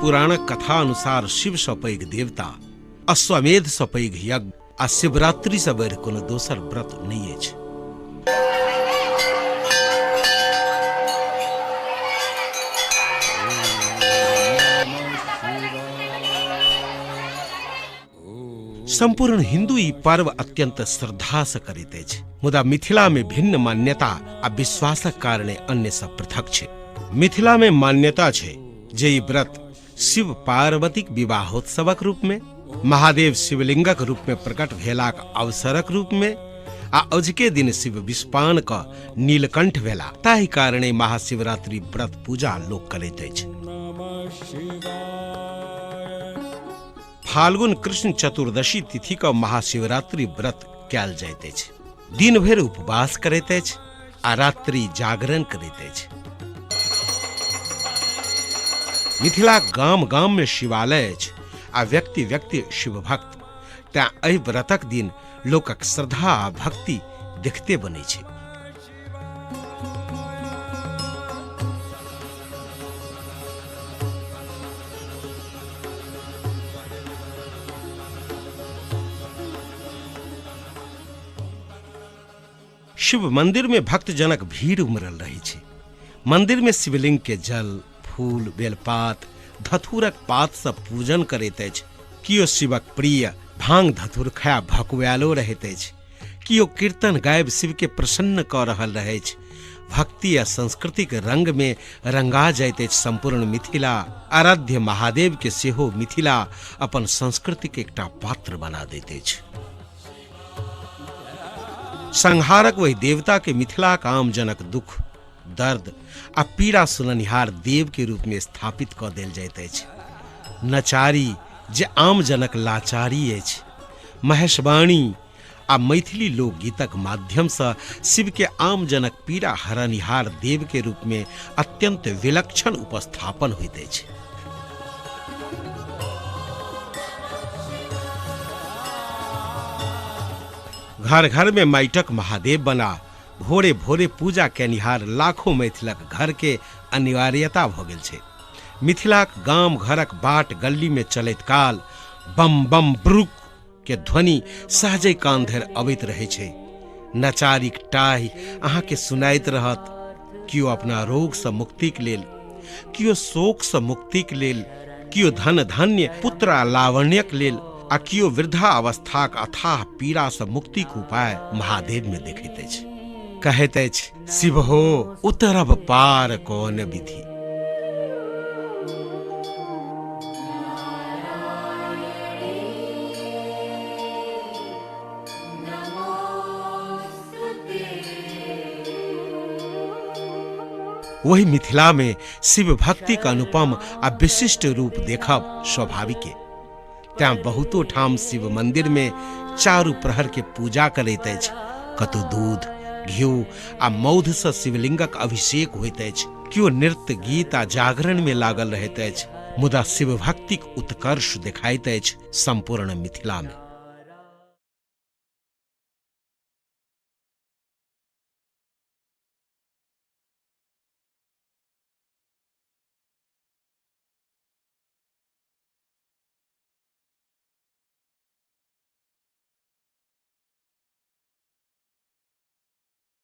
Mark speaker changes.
Speaker 1: पुराणक कथा अनुसार शिव सँ पैघ देवता, अश्वमेध सँ पैघ यज्ञ आ शिवरात्रि सँ बढ़ि कोनो दोसर व्रत नहि अछि। संपूर्ण हिंदू ई पर्व अत्यंत श्रद्धा से करैत अछि, मुदा मिथिला में भिन्न मान्यता आ विश्वासक कारणे अन्य सब पृथक छै। मिथिला में मान्यता छै जे ई व्रत शिव पार्वतीक विवाहोत्सवक रूप में, महादेव शिवलिंगक रूप में प्रकट भेलाक अवसरक रूप में आ अजुके दिन शिव विस्पान क नीलकंठ भेला, ताहि कारणे महाशिवरात्रि व्रत पूजा लोक करैत अछि। फाल्गुन कृष्ण चतुर्दशी तिथि का महाशिवरात्रि व्रत कयल जाइत अछि। दिन भरि उपवास करैत अछि आ रात्रि जागरण करैत अछि। मिथिला गाम गाम में शिवालय अछि आ व्यक्ति व्यक्ति शिव भक्त, तें एहि व्रतक दिन लोकक श्रद्धा आ भक्ति देखते बनै छै। शिव मंदिर में भक्त जनक भीड़ उमरल रही छै। मंदिर में शिवलिंग के जल, फूल, बेलपात, धतूरक पात से पूजन करैत अछि। कियो शिवक प्रिय भांग धतूर खाया भकुआलो रहैत अछि, कियो कीर्तन गायब शिव के प्रसन्न क रहल रहै छै। भक्ति आ संस्कृतिक रंग में रंगा जाइत अछि संपूर्ण मिथिला। आराध्य महादेव के सेहो मिथिला अपन संस्कृतिक एकटा पात्र बना दैत अछि। संहारक वही देवता के मिथिला का आम जनक दुख, दर्द आ पीड़ा सुननिहार देव के रूप में स्थापित क देल जाइत अछि। नचारी जे आम जनक लाचारी अछि, महेशवाणी आ मैथिली लोकगीतक माध्यम से शिव के आम जनक पीड़ा हरनिहार देव के रूप में अत्यंत विलक्षण उपस्थापन होइत अछि। घर घर में माइटक महादेव बना भोरे भोरे पूजा केनिहार लाखों मैथिलक घर के अनिवार्यता भ गेल छै। मिथिलाक गाम घरक बाट गली में चलैत काल बम बम ब्रुक के ध्वनि सहजे कान धरि अबैत रहै छै। नचारीक टाहि अहाँ के सुनाइत रहत, कियो अपना रोग से मुक्तिक लेल, कियो शोक से मुक्तिक लेल, कियो धन धान्य पुत्र आ लावण्यक लेल, आ कियो वृद्धा अवस्थाक अथाह पीड़ा से मुक्तिक उपाय महादेव में देखैत अछि। कहैत अछि, शिव हो उतरब पार कौन विधि। वही मिथिला में शिव भक्ति का अनुपम आ विशिष्ट रूप देखब स्वाभाविक है। तें बहुतो ठाम शिव मंदिर में चारु प्रहर के पूजा करैत अछि। कतौ दूध, घिउ आ मौध से शिवलिंगक अभिषेक होइत अछि। कियो नृत्य, गीत आ जागरण में लागल रहैत अछि। मुदा शिव भक्तिक उत्कर्ष देखाइत अछि संपूर्ण मिथिला में।